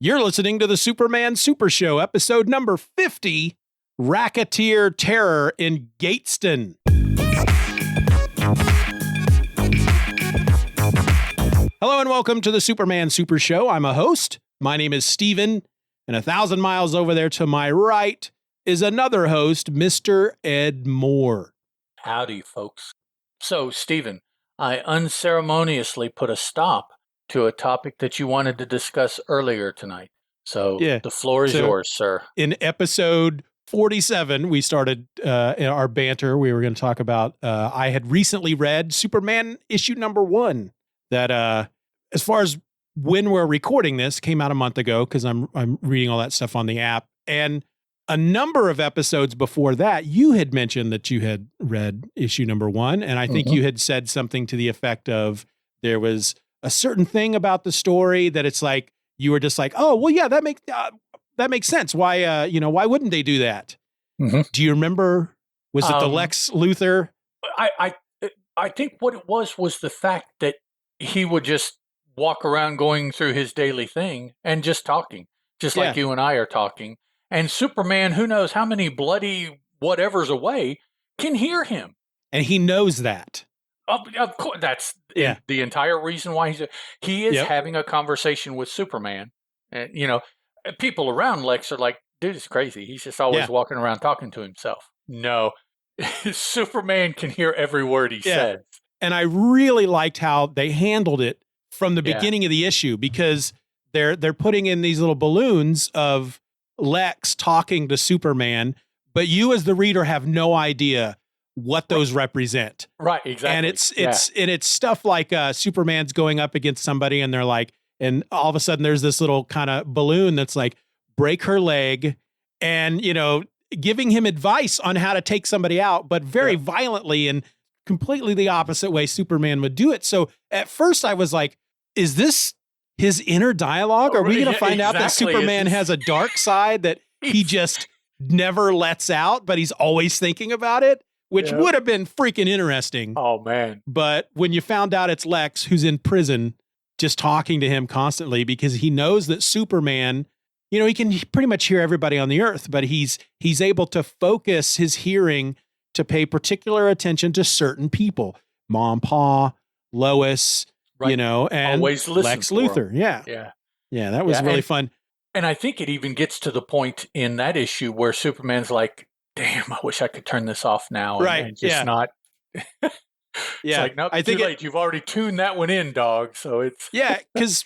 You're listening to the Superman Super Show, episode number 50, Racketeering Terror in Gateston. Hello and welcome to the Superman Super Show. I'm a host. My name is Steeven, and 1,000 miles over there to my right is another host, Mr. Ed Moore. Howdy, folks. So, Steeven, I unceremoniously put a stop to a topic that you wanted to discuss earlier tonight. So, the floor is yours, sir. In episode 47, we started our banter. We were going to talk about, I had recently read Superman issue number 1 that, as far as when we're recording this, came out a month ago because I'm reading all that stuff on the app. And a number of episodes before that, you had mentioned that you had read issue number 1. And I think you had said something to the effect of there was a certain thing about the story that it's like, you were just like, oh, well, yeah, that makes sense. Why, why wouldn't they do that? Mm-hmm. Do you remember? Was it the Lex Luthor? I think what it was the fact that he would just walk around going through his daily thing and just talking, just like you and I are talking. And Superman, who knows how many bloody whatever's away, can hear him. And he knows that. Of course, that's the entire reason why he is having a conversation with Superman. And, people around Lex are like, dude, it's crazy. He's just always walking around talking to himself. No, Superman can hear every word he says. And I really liked how they handled it from the beginning of the issue, because they're putting in these little balloons of Lex talking to Superman, but you as the reader have no idea what those represent. Right, exactly. And it's stuff like Superman's going up against somebody and they're like, and all of a sudden there's this little kind of balloon that's like, break her leg, and, giving him advice on how to take somebody out, but very violently and completely the opposite way Superman would do it. So at first I was like, is this his inner dialogue? Are we going to find out that Superman has a dark side that he just never lets out, but he's always thinking about it? Which would have been freaking interesting. Oh, man. But when you found out it's Lex who's in prison, just talking to him constantly, because he knows that Superman, he can pretty much hear everybody on the earth, but he's able to focus his hearing to pay particular attention to certain people. Mom, Pa, Lois, and always Lex Luthor. Yeah, that was really fun. And I think it even gets to the point in that issue where Superman's like, damn, I wish I could turn this off now. And just not. It's like, nope, too late. You've already tuned that one in, dog. So it's. Because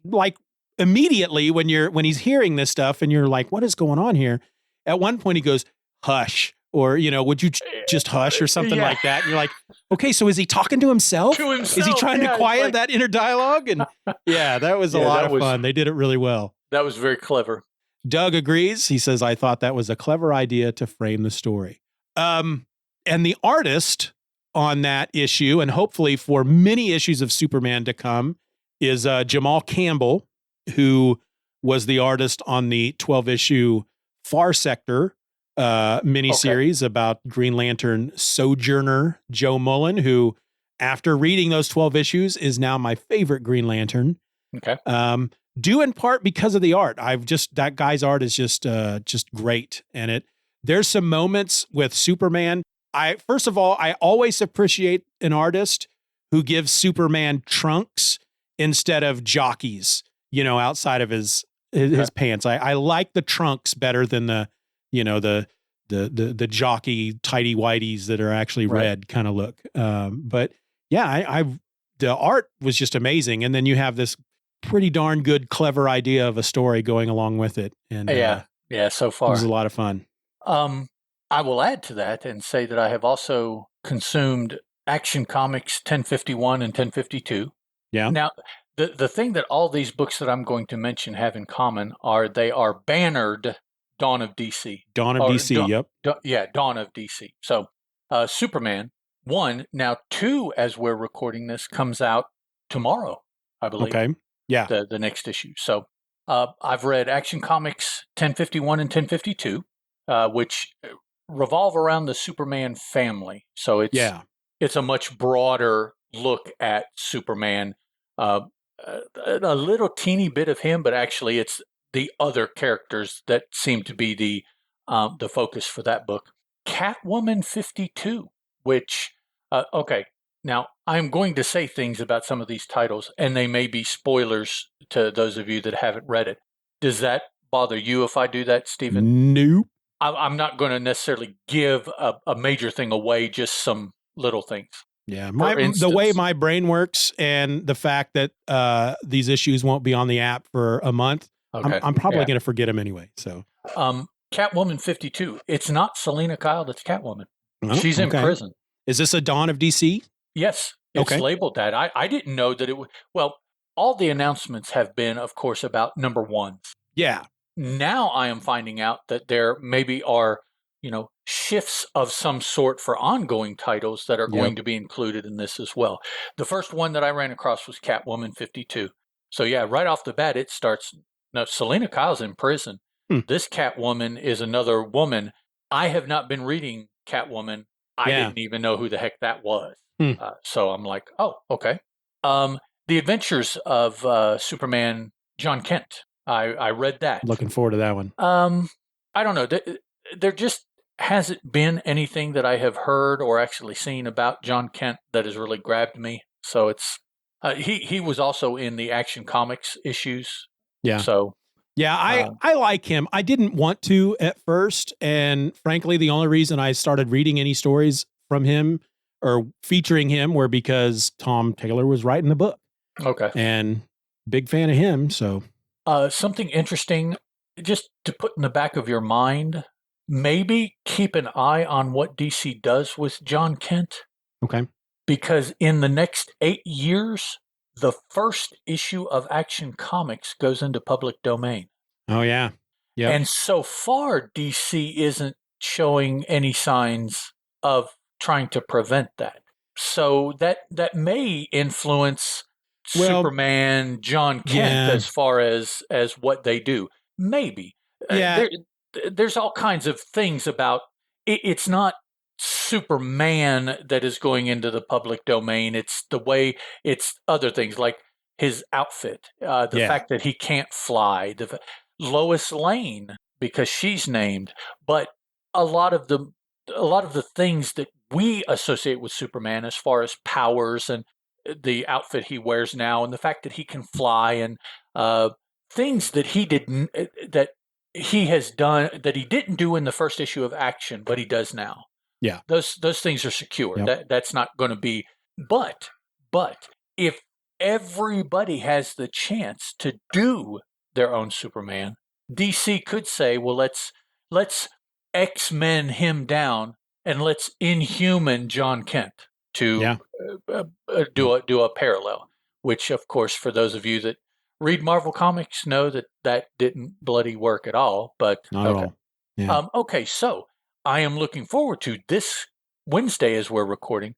like immediately when he's hearing this stuff and you're like, what is going on here? At one point he goes, hush, or, would you just hush or something like that? And you're like, okay, so is he talking to himself? Is he trying to quiet that inner dialogue? And that was a lot of fun. They did it really well. That was very clever. Doug agrees. He says, I thought that was a clever idea to frame the story. And the artist on that issue, and hopefully for many issues of Superman to come, is Jamal Campbell, who was the artist on the 12-issue Far Sector miniseries about Green Lantern Sojourner Joe Mullen, who, after reading those 12 issues, is now my favorite Green Lantern. Okay. Due in part because of the art. That guy's art is just great. And there's some moments with Superman. First of all, I always appreciate an artist who gives Superman trunks instead of jockeys, outside of his pants. I like the trunks better than the jockey tighty whities that are actually red kind of look. But the art was just amazing. And then you have this pretty darn good, clever idea of a story going along with it. And so far it was a lot of fun. I will add to that and say that I have also consumed Action Comics 1051 and 1052. Yeah. Now, the thing that all these books that I'm going to mention have in common are they are bannered Dawn of DC. Dawn of DC, yep. Dawn of DC. So Superman 1, now 2, as we're recording this, comes out tomorrow, I believe. Okay. Yeah. The next issue. So I've read Action Comics 1051 and 1052, which revolve around the Superman family. So it's a much broader look at Superman. A little teeny bit of him, but actually it's the other characters that seem to be the focus for that book. Catwoman 52, which, okay, now I'm going to say things about some of these titles, and they may be spoilers to those of you that haven't read it. Does that bother you if I do that, Steeven? Nope. I'm not going to necessarily give a major thing away, just some little things. Yeah, the way my brain works and the fact that these issues won't be on the app for a month, okay. I'm probably going to forget them anyway. So, Catwoman 52. It's not Selena Kyle that's Catwoman. Oh, she's in prison. Is this a Dawn of DC? Yes, it's labeled that. I didn't know that it would. Well, all the announcements have been, of course, about number ones. Yeah. Now I am finding out that there maybe are, shifts of some sort for ongoing titles that are going to be included in this as well. The first one that I ran across was Catwoman 52. So yeah, right off the bat, it starts. Now, Selena Kyle's in prison. This Catwoman is another woman. I have not been reading Catwoman. I didn't even know who the heck that was. So I'm like, oh, okay. The Adventures of Superman John Kent. I read that. Looking forward to that one. I don't know. There just hasn't been anything that I have heard or actually seen about John Kent that has really grabbed me. So it's he was also in the Action Comics issues. Yeah. So yeah, I like him. I didn't want to at first, and frankly, the only reason I started reading any stories from him or featuring him were because Tom Taylor was writing the book. Okay. And big fan of him. So something interesting, just to put in the back of your mind. Maybe keep an eye on what DC does with John Kent. Okay. Because in the next 8 years, the first issue of Action Comics goes into public domain. Oh, yeah. Yeah. And so far, DC isn't showing any signs of trying to prevent that. So that may influence Superman, John Kent, as far as what they do. Maybe. Yeah. There's all kinds of things about it. It's not Superman that is going into the public domain. It's the way it's other things like his outfit, the fact that he can't fly, Lois Lane because she's named, but a lot of the things that we associate with Superman as far as powers and the outfit he wears now, and the fact that he can fly and things that he has done that he didn't do in the first issue of Action, but he does now. Yeah. Those things are secure. Yep. That's not going to be, but if everybody has the chance to do their own Superman, DC could say, well, let's X-Men him down and let's Inhuman John Kent to do a parallel, which of course, for those of you that read Marvel Comics know that didn't bloody work at all, but not at all. Yeah. Okay, so I am looking forward to this Wednesday as we're recording.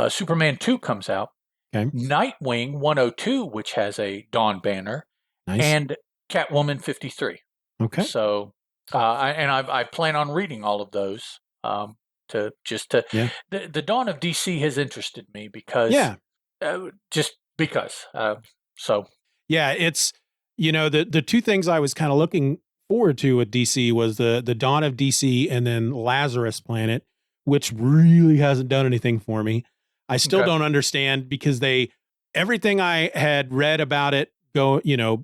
Superman 2 comes out. Okay. Nightwing 102, which has a Dawn banner, and Catwoman 53. Okay. So, I plan on reading all of those. The Dawn of DC has interested me because, just because. Yeah, it's, the two things I was kind of looking forward to with DC was the Dawn of DC and then Lazarus Planet, which really hasn't done anything for me. I still don't understand because everything I had read about it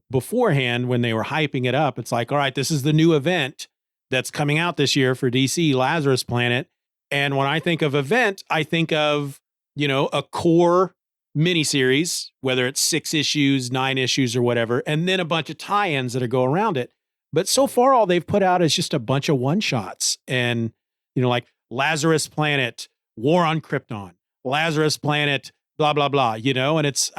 beforehand when they were hyping it up, it's like, all right, this is the new event that's coming out this year for DC, Lazarus Planet. And when I think of event, I think of, a core miniseries, whether it's 6 issues, 9 issues or whatever, and then a bunch of tie-ins that go around it. But so far, all they've put out is just a bunch of one-shots and, like Lazarus Planet, War on Krypton, Lazarus Planet, blah, blah, blah, and it's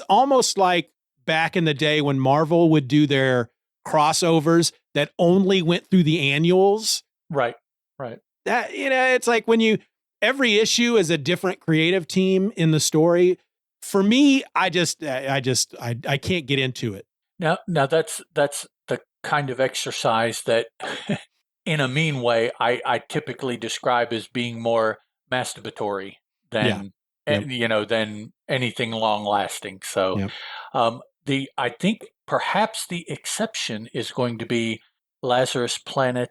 almost like back in the day when Marvel would do their crossovers that only went through the annuals. Right. That, it's like when every issue is a different creative team in the story. For me, I can't get into it. Now that's the kind of exercise that in a mean way, I typically describe as being more masturbatory than, than anything long lasting. So, I think perhaps the exception is going to be Lazarus Planet,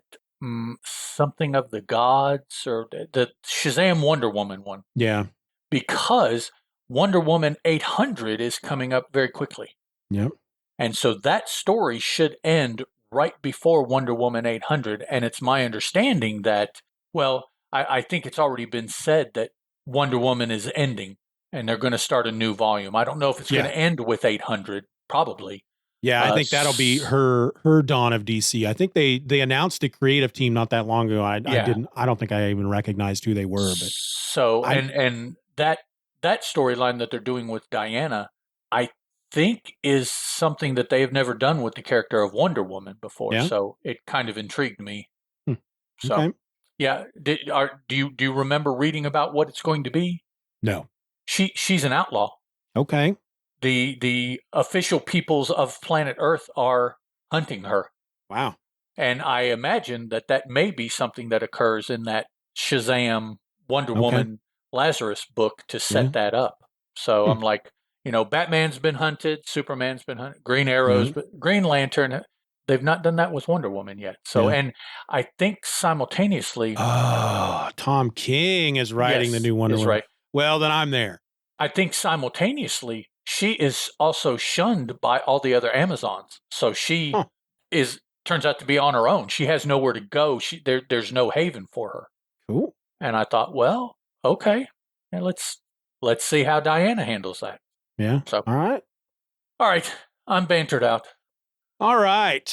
something of the gods, or the Shazam Wonder Woman one. Yeah. Because Wonder Woman 800 is coming up very quickly. Yep. And so that story should end right before Wonder Woman 800. And it's my understanding that, well, I think it's already been said that Wonder Woman is ending and they're going to start a new volume. I don't know if it's going to end with 800, probably. Yeah, I think that'll be her dawn of DC. I think they announced a creative team not that long ago. I don't think I even recognized who they were. But so and that storyline that they're doing with Diana, I think is something that they have never done with the character of Wonder Woman before. Yeah? So it kind of intrigued me. So okay. Yeah, do you remember reading about what it's going to be? No. She's an outlaw. Okay. The official peoples of planet Earth are hunting her. Wow. And I imagine that may be something that occurs in that Shazam Wonder Woman Lazarus book to set that up. So I'm like, Batman's been hunted, Superman's been hunted, Green Arrow's, but Green Lantern, they've not done that with Wonder Woman yet. So, and I think simultaneously. Tom King is writing the new Wonder Woman. Right. Well, then I'm there. I think simultaneously, she is also shunned by all the other Amazons. So she turns out to be on her own. She has nowhere to go. There's no haven for her. Cool. And I thought, well, okay, and let's see how Diana handles that. Yeah. So all right. I'm bantered out. All right.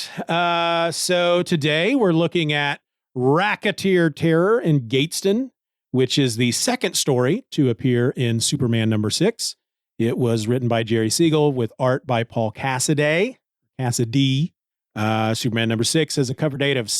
So today we're looking at Racketeering Terror in Gateston, which is the second story to appear in Superman number 6. It was written by Jerry Siegel with art by Paul Cassidy. Superman number 6 has a cover date of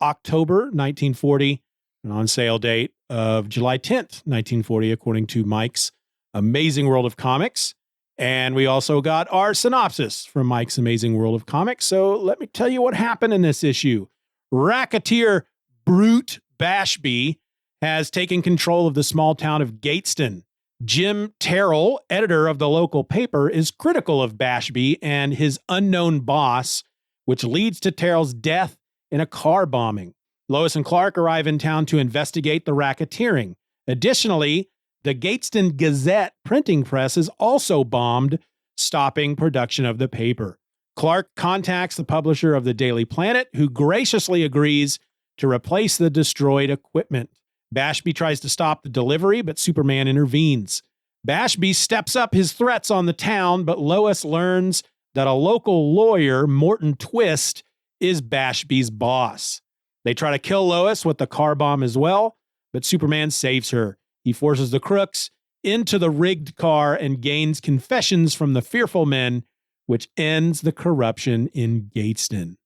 October 1940, an on sale date of July 10th, 1940, according to Mike's Amazing World of Comics. And we also got our synopsis from Mike's Amazing World of Comics. So let me tell you what happened in this issue. Racketeer Brute Bashby has taken control of the small town of Gateston. Jim Terrell, editor of the local paper, is critical of Bashby and his unknown boss, which leads to Terrell's death in a car bombing. Lois and Clark arrive in town to investigate the racketeering. Additionally, the Gateston Gazette printing press is also bombed, stopping production of the paper. Clark contacts the publisher of the Daily Planet, who graciously agrees to replace the destroyed equipment. Bashby tries to stop the delivery, but Superman intervenes. Bashby steps up his threats on the town, but Lois learns that a local lawyer, Morton Twist, is Bashby's boss. They try to kill Lois with the car bomb as well, but Superman saves her. He forces the crooks into the rigged car and gains confessions from the fearful men, which ends the corruption in Gateston.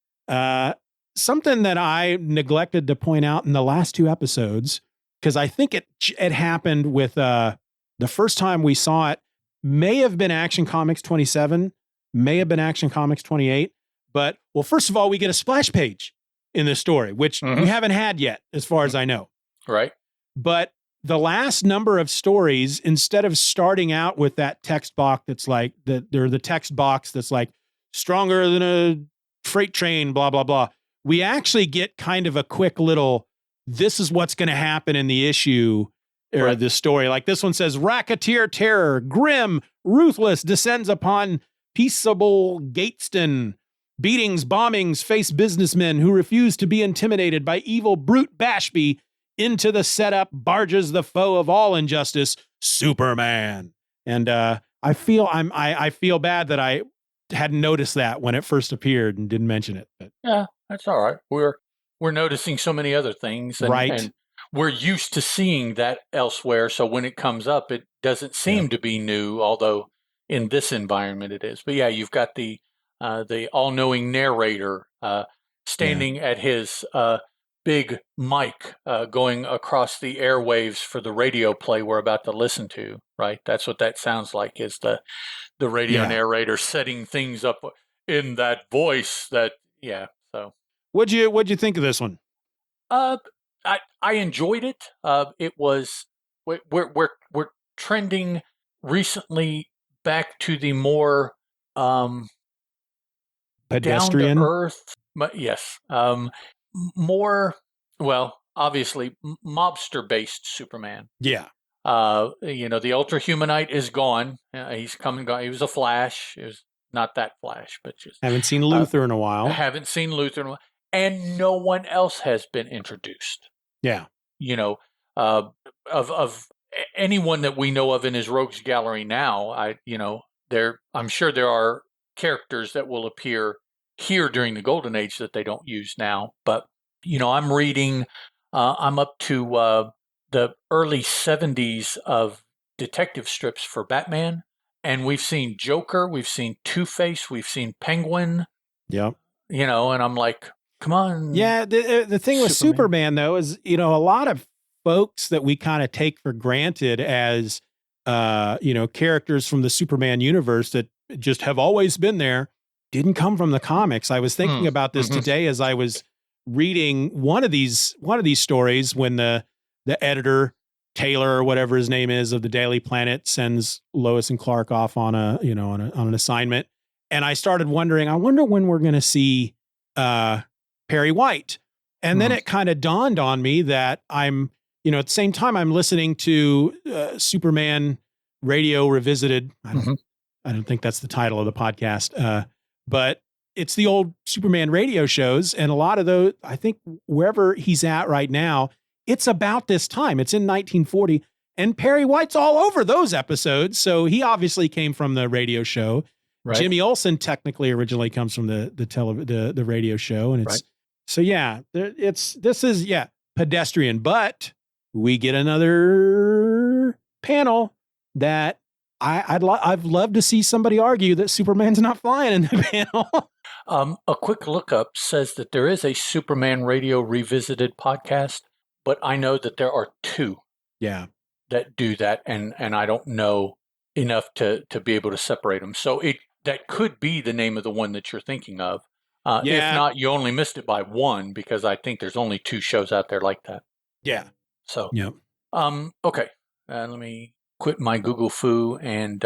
Something that I neglected to point out in the last 2 episodes, because I think it happened with the first time we saw it, may have been Action Comics 27, may have been Action Comics 28. But, well, first of all, we get a splash page in this story, which we haven't had yet, as far as I know. Right. But the last number of stories, instead of starting out with that text box that's like, the text box that's like, stronger than a freight train, blah, blah, blah, we actually get kind of a quick little, this is what's going to happen in the issue or the story. Like this one says, Racketeer Terror, grim, ruthless, descends upon peaceable Gateston. Beatings, bombings face businessmen who refuse to be intimidated by evil Brute Bashby. Into the setup barges the foe of all injustice, Superman. And I feel bad that I hadn't noticed that when it first appeared and didn't mention it. But. Yeah, that's all right. We're noticing so many other things, and we're used to seeing that elsewhere. So when it comes up, it doesn't seem to be new, although in this environment it is. But yeah, you've got the all-knowing narrator standing at his big mic going across the airwaves for the radio play we're about to listen to, right? That's what that sounds like, is the radio narrator setting things up in that voice. So what'd you think of this one? I enjoyed it. It was we're trending recently back to the more Pedestrian? Down to earth. Yes. More, well, obviously, mobster-based Superman. Yeah. The Ultra Humanite is gone. He's come and gone. He was a Flash. It was not that Flash, but just Haven't seen Luthor in a while. Haven't seen Luthor in a while. And no one else has been introduced. Yeah. Of anyone that we know of in his rogues gallery now, I'm sure there are characters that will appear here during the Golden Age that they don't use now. But, I'm reading, I'm up to the early 70s of detective strips for Batman. And we've seen Joker, we've seen Two-Face, we've seen Penguin. Yep. And I'm like, come on. Yeah, the thing with Superman, though, is, a lot of folks that we kind of take for granted as, characters from the Superman universe that just have always been there didn't come from the comics. I was thinking about this today as I was reading one of these stories when the editor, Taylor or whatever his name is, of the Daily Planet sends Lois and Clark off on on an assignment. And I started wondering, I wonder when we're going to see Perry White. And then it kind of dawned on me that I'm, at the same time I'm listening to Superman Radio Revisited. I don't think that's the title of the podcast. But it's the old Superman radio shows. And a lot of those, I think wherever he's at right now, it's about this time. It's in 1940. And Perry White's all over those episodes. So he obviously came from the radio show. Right. Jimmy Olsen technically originally comes from the radio show. And it's, so yeah, this is pedestrian, but we get another panel that I'd love to see somebody argue that Superman's not flying in the panel. A quick lookup says that there is a Superman Radio Revisited podcast, but I know that there are two that do that, and I don't know enough to be able to separate them. So that could be the name of the one that you're thinking of. If not, you only missed it by one, because I think there's only two shows out there like that. Yeah. So, okay. Let me quit my Google foo and,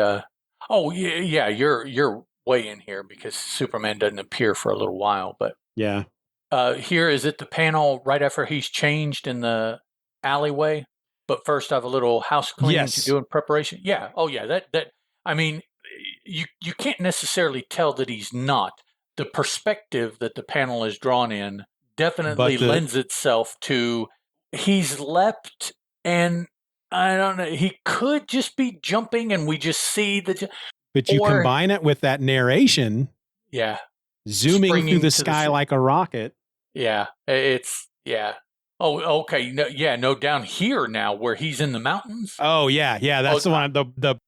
you're way in here because Superman doesn't appear for a little while, but here is it the panel right after he's changed in the alleyway, but first I have a little house cleaning to do in preparation. Yeah. Oh yeah. That, I mean, you can't necessarily tell that he's not. The perspective that the panel is drawn in definitely lends itself to he's leapt, and I don't know, he could just be jumping and we just see the... But you combine it with that narration. Yeah. Zooming through the sky like a rocket. Yeah. It's, yeah. Oh, okay. No, down here now where he's in the mountains. Oh, yeah. Yeah, that's the one, the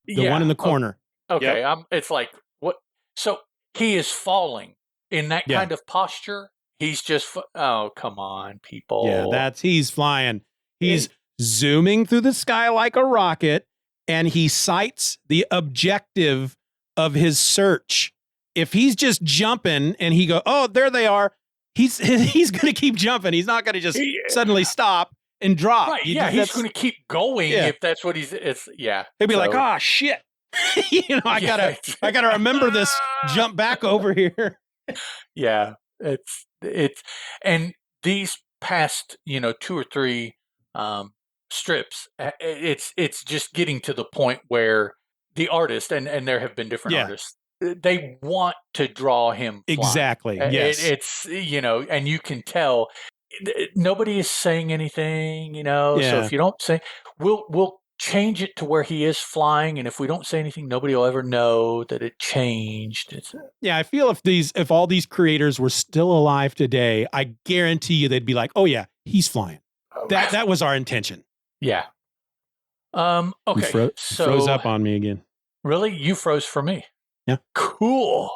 one in the corner. Okay. Yep. It's like, what? So he is falling in that kind of posture. He's just, oh, come on, people. Yeah, he's flying. He's zooming through the sky like a rocket, and he sights the objective of his search. If he's just jumping and he go, oh, there they are, he's going to keep jumping. He's not going to just suddenly stop and drop. Right, he's going to keep going if that's what He'll be like, oh, shit. I gotta remember this, jump back over here. Yeah, it's and these past 2 or 3 strips, it's just getting to the point where the artist and there have been different artists, they want to draw him flying. Exactly. Yes, it's and you can tell nobody is saying anything. So if you don't say, we'll change it to where he is flying, and if we don't say anything, nobody will ever know that it changed. I feel if all these creators were still alive today, I guarantee you they'd be like, oh yeah, he's flying. That was our intention. Yeah. Okay. So froze up on me again. Really? You froze for me. Yeah. Cool.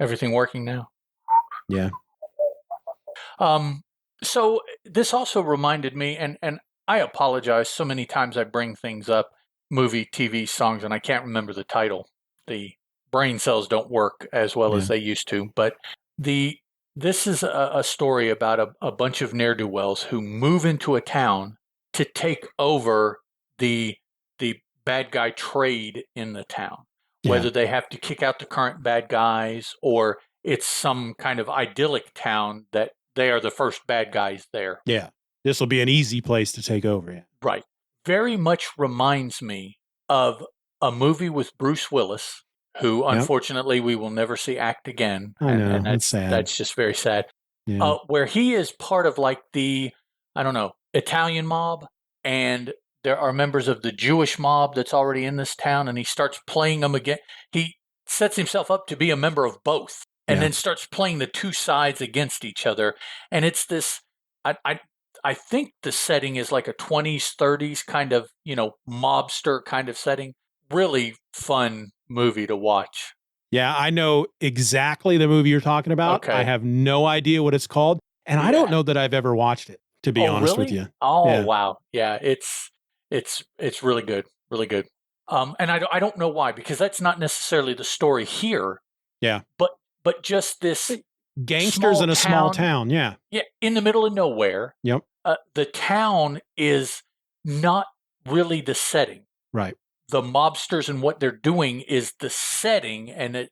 Everything working now? Yeah. So this also reminded me, and I apologize. So many times I bring things up, movie, TV, songs, and I can't remember the title. The brain cells don't work as well as they used to. But this is a story about a bunch of ne'er-do-wells who move into a town to take over the bad guy trade in the town. whether they have to kick out the current bad guys or it's some kind of idyllic town that they are the first bad guys there. Yeah. This will be an easy place to take over. Yeah. Right. Very much reminds me of a movie with Bruce Willis, who unfortunately we will never see act again. I know, and that's sad. That's just very sad. Yeah. Where he is part of like the, I don't know, Italian mob, and there are members of the Jewish mob that's already in this town, and he starts playing them again. He sets himself up to be a member of both, and then starts playing the two sides against each other. And it's this, I think the setting is like a 20s, 30s kind of, mobster kind of setting. Really fun movie to watch. Yeah, I know exactly the movie you're talking about. Okay. I have no idea what it's called, and I don't know that I've ever watched it, to be honest with you. Oh, wow. Yeah, it's really good. Really good. And I don't know why, because that's not necessarily the story here. Yeah. But just this gangsters in a small town. Yeah. Yeah, in the middle of nowhere. Yep. The town is not really the setting. Right. The mobsters and what they're doing is the setting, and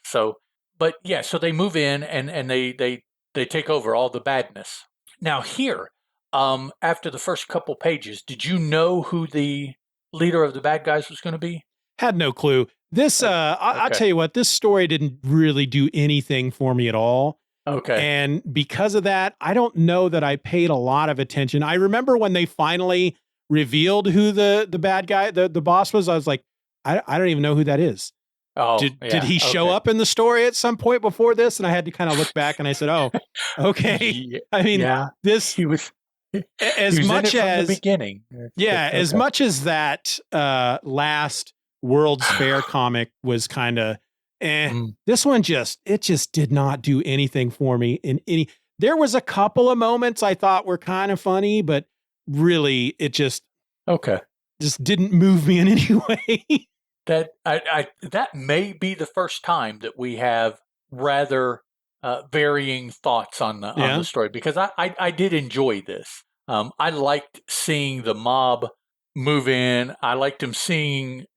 so they move in and they take over all the badness. Now here, after the first couple pages, did you know who the leader of the bad guys was going to be? Had no clue. This, I'll tell you what, this story didn't really do anything for me at all. Okay. And because of that, I don't know that I paid a lot of attention. I remember when they finally revealed who the bad guy, the boss was, I was like, I don't even know who that is. Oh, did he show up in the story at some point before this? And I had to kind of look back and I said, oh, okay. I mean, he was as much as the beginning. As much as that last World's Fair comic was kind of this one just did not do anything for me in any. There was a couple of moments I thought were kind of funny, but really it just didn't move me in any way. That that may be the first time that we have rather varying thoughts on the story, because I did enjoy this. I liked seeing the mob move in. I liked seeing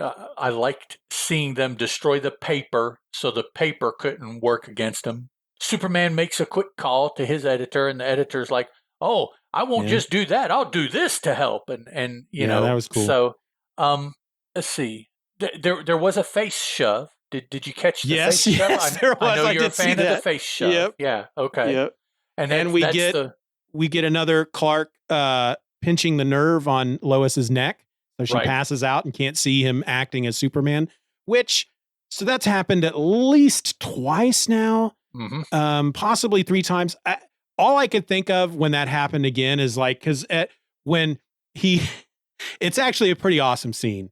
them destroy the paper so the paper couldn't work against them. Superman makes a quick call to his editor, and the editor's like, "Oh, I won't just do that. I'll do this to help." And you know, that was cool. So, let's see. There was a face shove. Did you catch the face shove? Yes, there was. I know I you're did a fan of the face shove. Yep. Yeah. Okay. Yep. And then we get another Clark pinching the nerve on Lois's neck, so she passes out and can't see him acting as Superman. So that's happened at least twice now, possibly 3 times. All I could think of when that happened again is like, because it's actually a pretty awesome scene.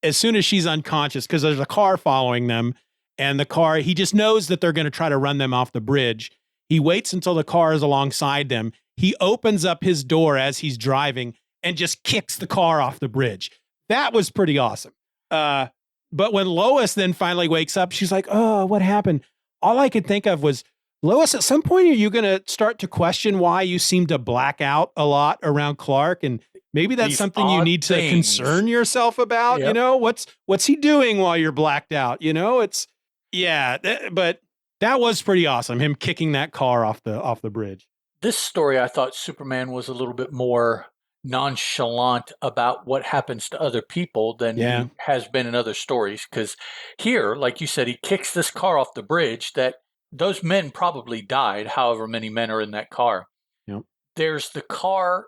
As soon as she's unconscious, because there's a car following them, and the car, he just knows that they're going to try to run them off the bridge. He waits until the car is alongside them. He opens up his door as he's driving and just kicks the car off the bridge. That was pretty awesome. But when Lois then finally wakes up, she's like, "Oh, what happened?" All I could think of was, Lois, at some point, are you going to start to question why you seem to black out a lot around Clark? And maybe that's something you need to concern yourself about. Yep. You know, what's he doing while you're blacked out? You know, but that was pretty awesome. Him kicking that car off the bridge. This story, I thought Superman was a little bit more nonchalant about what happens to other people than he has been in other stories. Because here, like you said, he kicks this car off the bridge that those men probably died, however many men are in that car. Yep. There's the car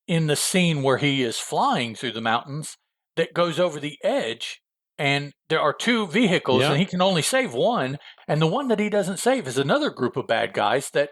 in the scene where he is flying through the mountains that goes over the edge, and there are 2 vehicles, and he can only save one, and the one that he doesn't save is another group of bad guys that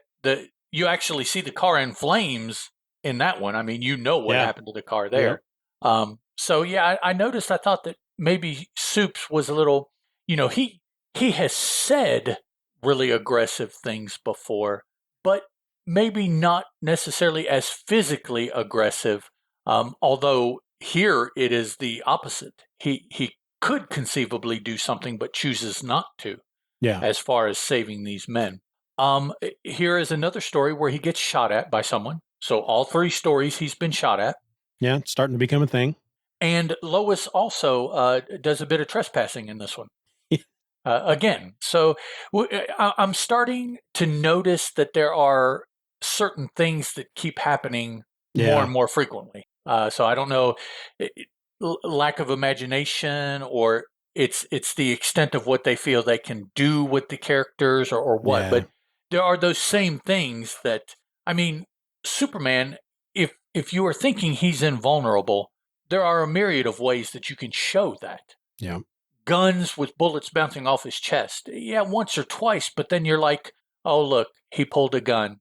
you actually see the car in flames in that one. I mean, you know what happened to the car there. Yeah. I noticed, I thought that maybe Supes was a little, he has said really aggressive things before, but maybe not necessarily as physically aggressive. Although here it is the opposite. He could conceivably do something, but chooses not to. Yeah. As far as saving these men. Here is another story where he gets shot at by someone. So all 3 stories he's been shot at. Yeah, it's starting to become a thing. And Lois also does a bit of trespassing in this one. Again, so I'm starting to notice that there are certain things that keep happening more and more frequently. So I don't know, lack of imagination, or it's the extent of what they feel they can do with the characters, or what. But there are those same things that, I mean, Superman, if you are thinking he's invulnerable, there are a myriad of ways that you can show that. Yeah. Guns with bullets bouncing off his chest. Yeah, once or twice, but then you're like, oh, look, he pulled a gun.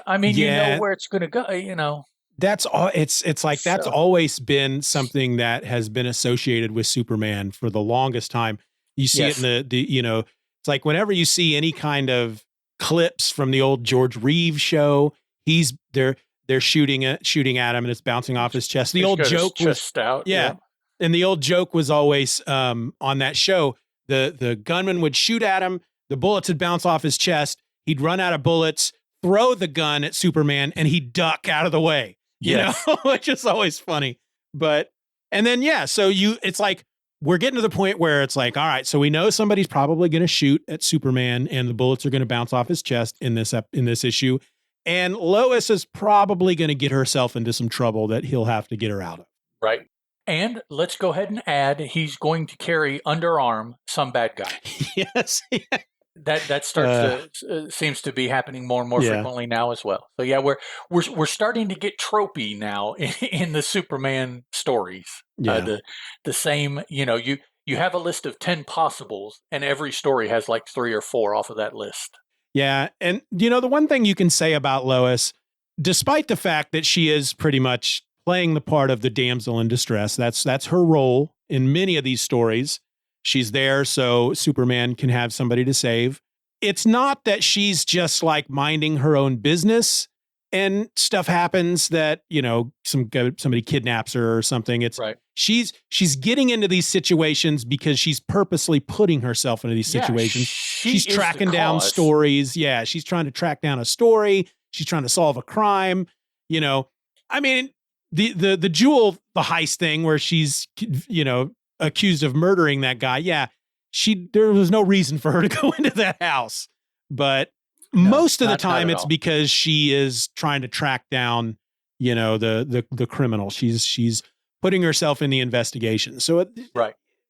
I mean, you know where it's going to go, you know. That's all. It's like, that's always been something that has been associated with Superman for the longest time. You see it in the, you know, it's like whenever you see any kind of clips from the old George Reeves show, they're shooting at him and it's bouncing off his chest. The old joke was chest out. Yeah. And the old joke was always on that show, the gunman would shoot at him, the bullets would bounce off his chest, he'd run out of bullets, throw the gun at Superman, and he'd duck out of the way. You know, which is always funny. But, and then, so it's like, we're getting to the point where it's like, all right, so we know somebody's probably going to shoot at Superman and the bullets are going to bounce off his chest in this issue. And Lois is probably going to get herself into some trouble that he'll have to get her out of. Right. And let's go ahead and add, he's going to carry underarm some bad guy. Yes. That starts to seems to be happening more and more frequently now as well. So we're starting to get tropey now in the Superman stories. The same, you know, you have a list of 10 possibles, and every story has like 3 or 4 off of that list. Yeah, and you know, the one thing you can say about Lois, despite the fact that she is pretty much playing the part of the damsel in distress, that's her role in many of these stories. She's there so Superman can have somebody to save. It's not that she's just like minding her own business and stuff happens that, you know, somebody kidnaps her or something. It's she's getting into these situations because she's purposely putting herself into these situations. She's tracking down stories. Yeah, she's trying to track down a story. She's trying to solve a crime. You know, I mean, the Jewel, the heist thing where she's, you know, accused of murdering that guy. Yeah, there was no reason for her to go into that house, but most of the time it's because she is trying to track down, you know, the criminal. She's putting herself in the investigation. So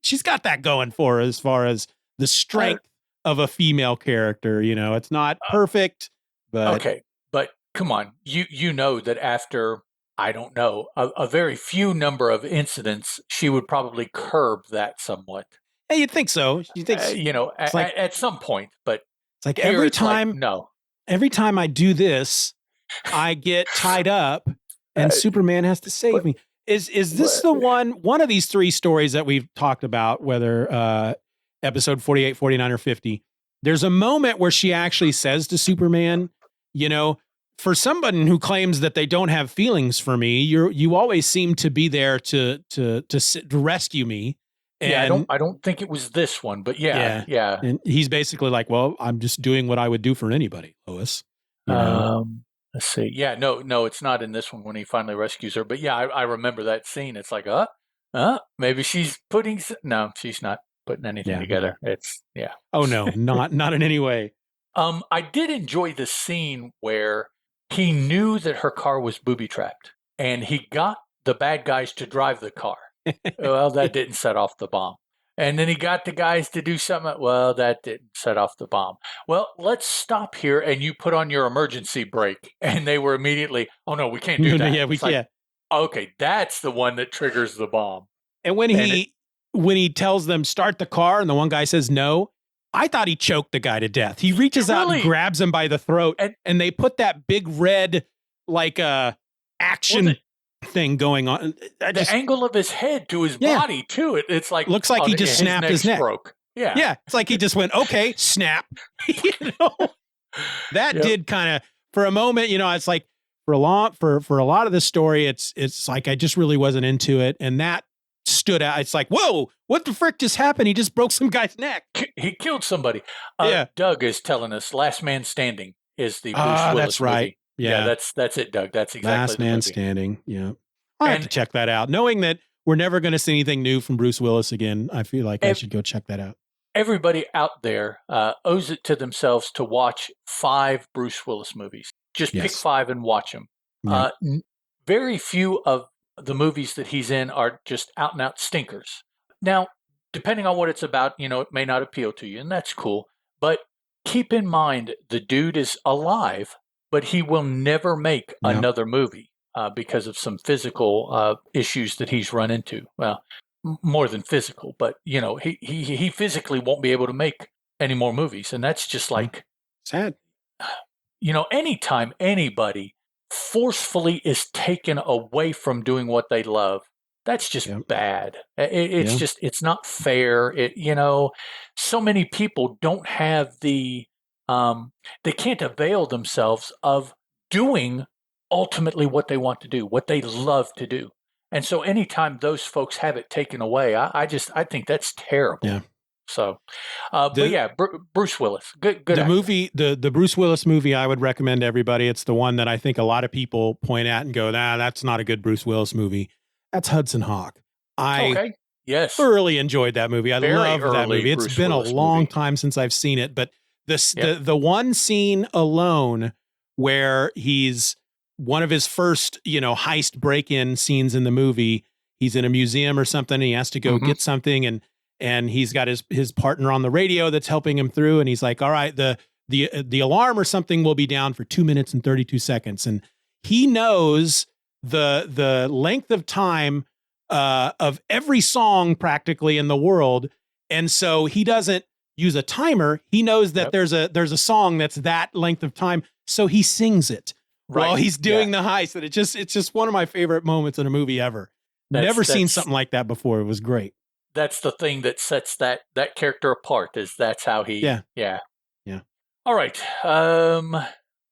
she's got that going for her as far as the strength of a female character. You know, it's not perfect, but okay. But come on, you know that after, I don't know, a very few number of incidents, she would probably curb that somewhat. Hey, you'd think so. You think, you know, at some point, but it's like every time I do this, I get tied up and Superman has to save me. Is this the one of these 3 stories that we've talked about, whether episode 48, 49, or 50, there's a moment where she actually says to Superman, you know, for someone who claims that they don't have feelings for me, you always seem to be there to rescue me. And I don't think it was this one, but yeah. And he's basically like, well, I'm just doing what I would do for anybody, Lois. You know? Let's see. Yeah, no, it's not in this one when he finally rescues her. But yeah, I remember that scene. It's like, maybe she's putting. No, she's not putting anything together. It's Oh no, not in any way. I did enjoy the scene where he knew that her car was booby trapped, and he got the bad guys to drive the car. Well, that didn't set off the bomb. And then he got the guys to do something. Well, that didn't set off the bomb. Well, let's stop here, and you put on your emergency brake. And they were immediately, oh no, we can't do that. We can't. Okay, that's the one that triggers the bomb. And when he tells them start the car, and the one guy says no, I thought he choked the guy to death. He reaches out and grabs him by the throat, and they put that big red like action thing going on. The angle of his head to his body too. It's like looks like he just snapped his neck. Broke. Yeah. It's like he just went, okay, snap. You know, that did kind of for a moment. You know, it's like for a lot of the story, it's like I just really wasn't into it, and that stood out. It's like, whoa, what the frick just happened? He just broke some guy's neck. He killed somebody. Doug is telling us Last Man Standing is the Bruce Willis that's right. movie. Yeah, that's it, Doug. That's exactly Last Man Standing. Yeah. I'll have to check that out. Knowing that we're never going to see anything new from Bruce Willis again. I feel like I should go check that out. Everybody out there owes it to themselves to watch 5 Bruce Willis movies. Just pick 5 and watch them. Yeah. Very few of the movies that he's in are just out and out stinkers. Now, depending on what it's about, it may not appeal to you, and that's cool. But keep in mind, the dude is alive, but he will never make another movie because of some physical issues that he's run into. Well, more than physical, but he physically won't be able to make any more movies, and that's just like sad. Anytime anybody forcefully is taken away from doing what they love, that's just bad. It's just, it's not fair. So many people don't have they can't avail themselves of doing ultimately what they want to do, what they love to do. And so anytime those folks have it taken away, I think that's terrible. Yeah. So, Bruce Willis, good. The movie, the Bruce Willis movie, I would recommend to everybody. It's the one that I think a lot of people point at and go, "Nah, that's not a good Bruce Willis movie." That's Hudson Hawk. I thoroughly enjoyed that movie. I love that movie. It's been a long time since I've seen it, but the one scene alone where he's one of his first, heist break-in scenes in the movie. He's in a museum or something. And he has to go get something, and he's got his partner on the radio that's helping him through. And he's like, "All right, the alarm or something will be down for 2 minutes and 32 seconds." And he knows the length of time of every song practically in the world. And so he doesn't use a timer. He knows that there's a song that's that length of time. So he sings it while he's doing the heist. And it's just one of my favorite moments in a movie ever. Never seen something like that before. It was great. That's the thing that sets that character apart, is that's how he, Yeah. All right.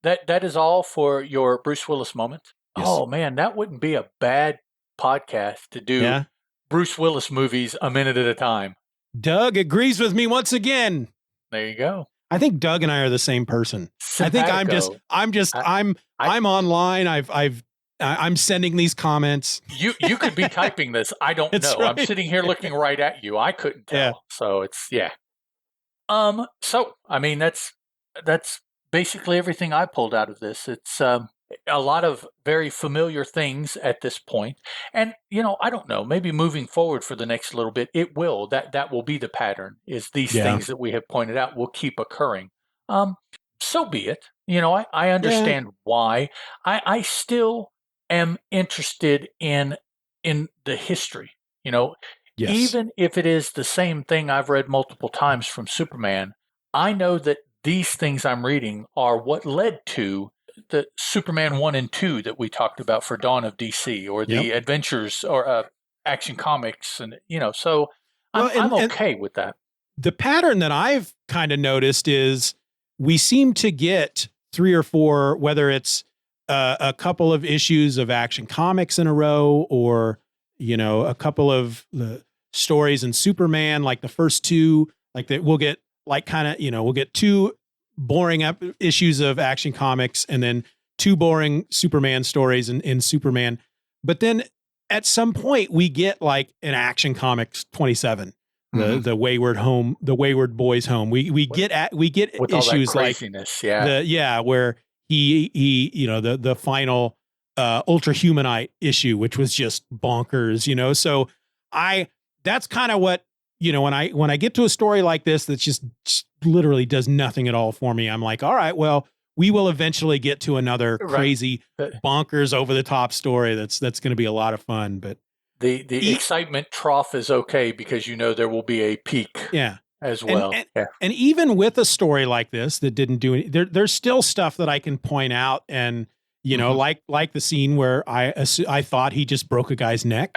That is all for your Bruce Willis moment. Yes. Oh man, that wouldn't be a bad podcast to do Bruce Willis movies a minute at a time. Doug agrees with me once again. There you go. I think Doug and I are the same person. Simpatico. I think I'm online. I'm sending these comments. You could be typing this. I don't know. Right. I'm sitting here looking right at you. I couldn't tell. Yeah. So it's So I mean that's basically everything I pulled out of this. It's a lot of very familiar things at this point. And I don't know, maybe moving forward for the next little bit, it will. That will be the pattern, is these things that we have pointed out will keep occurring. So be it. I understand why. I still am interested in the history, even if it is the same thing I've read multiple times from Superman. I know that these things I'm reading are what led to the Superman 1 and 2 that we talked about for Dawn of DC, or the adventures or Action Comics. And, so I'm okay with that. The pattern that I've kind of noticed is we seem to get 3 or 4, whether it's a couple of issues of Action Comics in a row, or, a couple of the stories in Superman, like the first 2, like that we'll get like kind of, we'll get 2 boring issues of Action Comics and then 2 boring Superman stories in Superman. But then at some point we get like an Action Comics 27, the Wayward Home, the Wayward Boys Home. We get with issues all that craziness, like where he the final Ultrahumanite issue, which was just bonkers, so that's kind of what, when I get to a story like this that's just literally does nothing at all for me, I'm like, all right, well, we will eventually get to another crazy, bonkers, over the top story that's going to be a lot of fun. But the excitement trough is okay, because there will be a peak as well. And even with a story like this that didn't do any, there's still stuff that I can point out, and like the scene where I thought he just broke a guy's neck.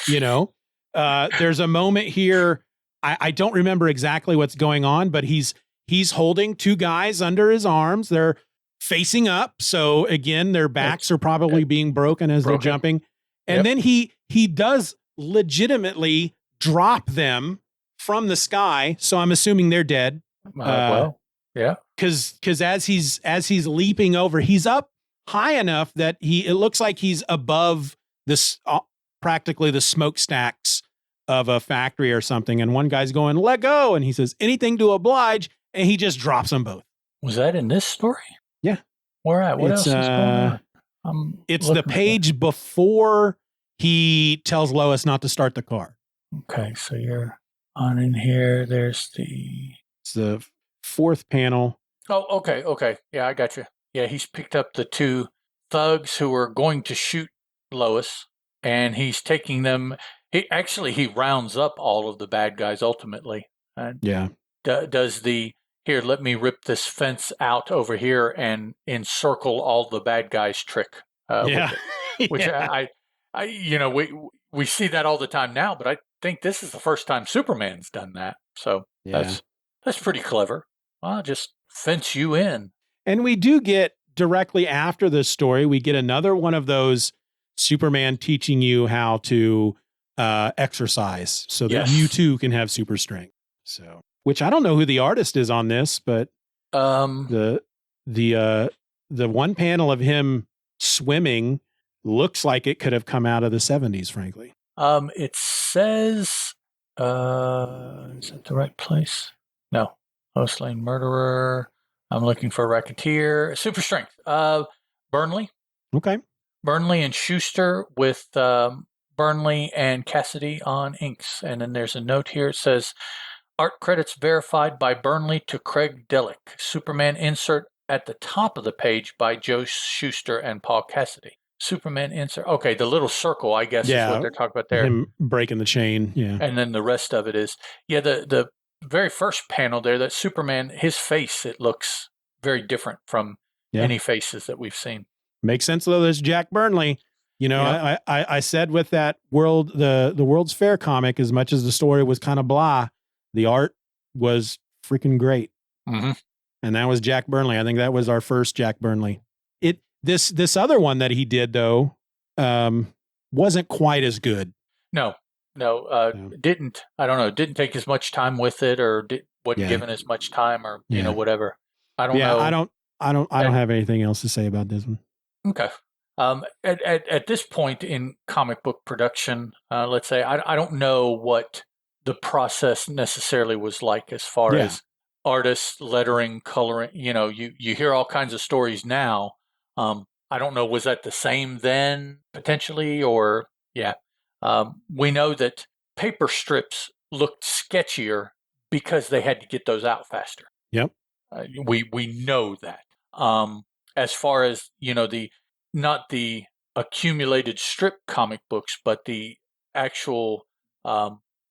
There's a moment here. I don't remember exactly what's going on, but he's holding 2 guys under his arms. They're facing up. So again, their backs are probably being broken as they're jumping. And then he does legitimately drop them from the sky. So I'm assuming they're dead. Cause as he's leaping over, he's up high enough that it looks like he's above this, practically the smokestacks of a factory or something. And one guy's going, let go. And he says, anything to oblige. And he just drops them both. Was that in this story? Yeah. Where at? What else is going on? It's the page before he tells Lois not to start the car. Okay. So you're on in here. It's the fourth panel. Oh, okay. Okay. Yeah, I got you. Yeah, he's picked up the two thugs who were going to shoot Lois, and he's taking them. He rounds up all of the bad guys ultimately. Yeah. Does here, let me rip this fence out over here and encircle all the bad guys trick. Yeah. Which yeah. we see that all the time now, but I think this is the first time Superman's done that. So that's pretty clever. I'll just fence you in. And we do get directly after this story, we get another one of those Superman teaching you how to exercise so that you too can have super strength. So, which I don't know who the artist is on this, but the one panel of him swimming looks like it could have come out of the 70s, frankly. It says, is that the right place? No. Lois Lane murderer. I'm looking for Racketeer. Super strength. Burnley. Okay. Burnley and Schuster with Burnley and Cassidy on inks. And then there's a note here. It says, art credits verified by Burnley to Craig Dellick. Superman insert at the top of the page by Joe Shuster and Paul Cassidy. Superman insert. Okay, the little circle, I guess, is what they're talking about there. Him breaking the chain, yeah. And then the rest of it is, the very first panel there, that Superman, his face, it looks very different from any faces that we've seen. Makes sense, though. There's Jack Burnley. I said with that the World's Fair comic, as much as the story was kind of blah, the art was freaking great. Mm-hmm. And that was Jack Burnley. I think that was our first Jack Burnley. This other one that he did, though, wasn't quite as good. No. Didn't take as much time with it, or wasn't given as much time, or whatever. I don't know. I don't have anything else to say about this one. Okay. At this point in comic book production, let's say I don't know what the process necessarily was like as far as artists, lettering, coloring. You hear all kinds of stories now. I don't know, was that the same then potentially, or we know that paper strips looked sketchier because they had to get those out faster. Yep. We know that. As far as, not the accumulated strip comic books, but the actual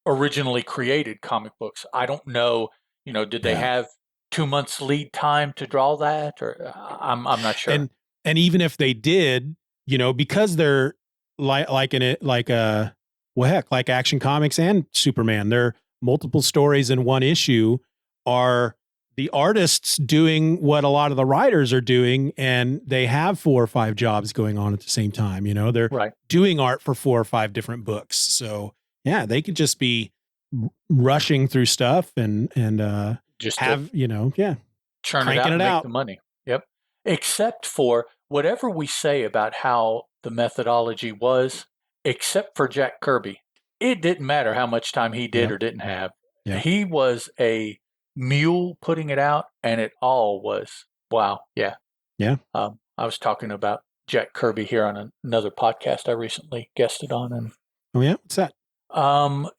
originally created comic books. I don't know, did they have 2 months lead time to draw that, or I'm not sure. And even if they did, because they're like Action Comics and Superman, they're multiple stories in one issue, are the artists doing what a lot of the writers are doing, and they have 4 or 5 jobs going on at the same time. They're doing art for 4 or 5 different books. So they could just be rushing through stuff and just have, churn it out and make the money. Yep. Except for whatever we say about how the methodology was, except for Jack Kirby, it didn't matter how much time he did or didn't have. Yeah. He was a mule putting it out, and it all was wow. Yeah. Yeah. I was talking about Jack Kirby here on another podcast I recently guested on, and what's that?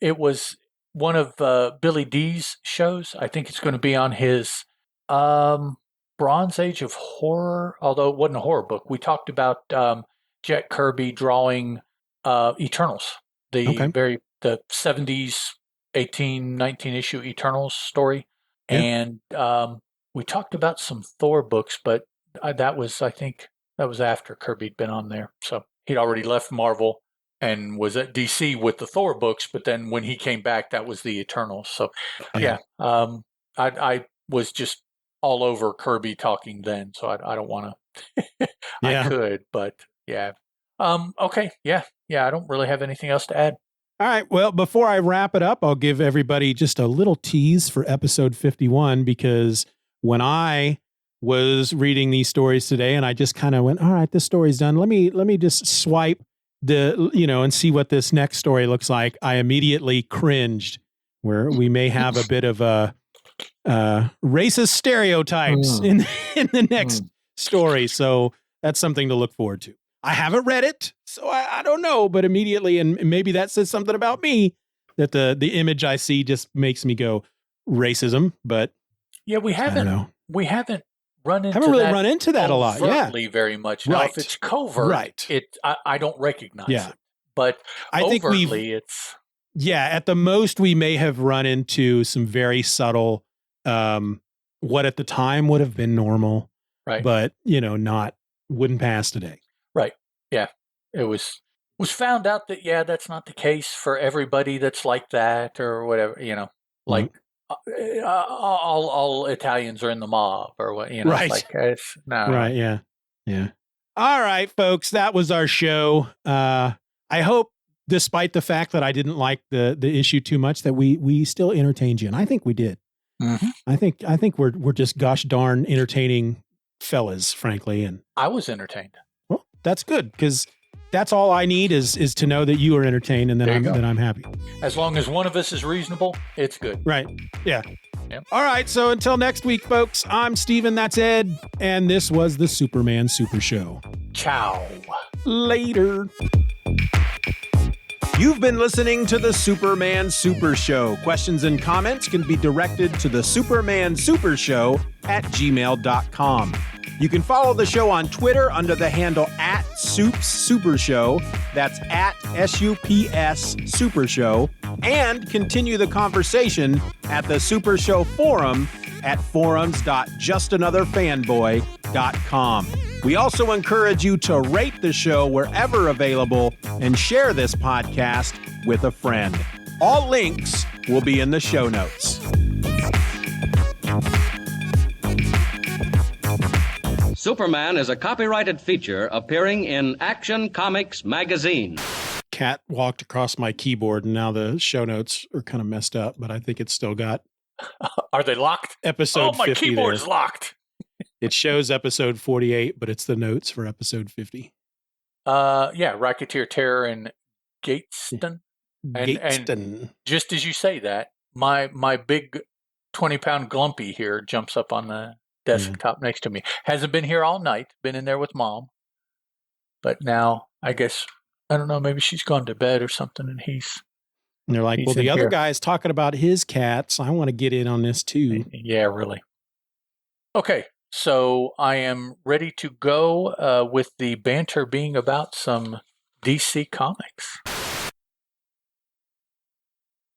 It was one of Billy D's shows. I think it's going to be on his Bronze Age of Horror, although it wasn't a horror book. We talked about Jack Kirby drawing Eternals, the 70s 19 issue Eternals story. Yeah. And we talked about some Thor books, but that was after Kirby'd been on there. So he'd already left Marvel and was at DC with the Thor books, but then when he came back, that was the Eternals. So I was just all over Kirby talking then, so I don't want to. I could, but yeah. Okay, yeah. I don't really have anything else to add. All right. Well, before I wrap it up, I'll give everybody just a little tease for episode 51, because when I was reading these stories today, and I just kind of went, all right, this story's done. Let me just swipe and see what this next story looks like, I immediately cringed, where we may have a bit of a racist stereotypes in the next story. So that's something to look forward to. I haven't read it, so I don't know, but immediately, and maybe that says something about me, that the image I see just makes me go racism. But yeah, we haven't run into run into that a lot. Yeah, very much. Now, if it's covert, I don't recognize it. But I think it's at the most we may have run into some very subtle, what at the time would have been normal, right? But wouldn't pass today. Right. Yeah. It was found out that, that's not the case for everybody that's like that or whatever, like all Italians are in the mob or what, right. It's no. Right. Yeah. Yeah. All right, folks, that was our show. I hope, despite the fact that I didn't like the issue too much, that we still entertained you. And I think we did. Mm-hmm. I think we're just gosh darn entertaining fellas, frankly. And I was entertained. Well, that's good, because that's all I need is to know that you are entertained, and then I'm happy. As long as one of us is reasonable, it's good. Right. Yeah. Yep. All right. So until next week, folks, I'm Steven, that's Ed, and this was the Superman Super Show. Ciao. Later. You've been listening to the Superman Super Show. Questions and comments can be directed to the Superman Super Show at gmail.com. You can follow the show on Twitter under the handle @SoupsSuperShow. That's @SUPS Super Show. And continue the conversation at the Super Show Forum at forums.justanotherfanboy.com. We also encourage you to rate the show wherever available and share this podcast with a friend. All links will be in the show notes. Superman is a copyrighted feature appearing in Action Comics magazine. Cat walked across my keyboard, and now the show notes are kind of messed up, but I think it's still got... Are they locked? Episode 50 my keyboard's there. Locked. It shows episode 48, but it's the notes for episode 50. Racketeer Terror in Gateston. Gateston. And just as you say that, my big 20-pound glumpy here jumps up on the desktop next to me. Hasn't been here all night. Been in there with Mom. But now, I guess, I don't know, maybe she's gone to bed or something, and he's... And they're like, well, the other guy's talking about his cats. I want to get in on this too. Yeah, really. Okay, so I am ready to go with the banter being about some DC Comics.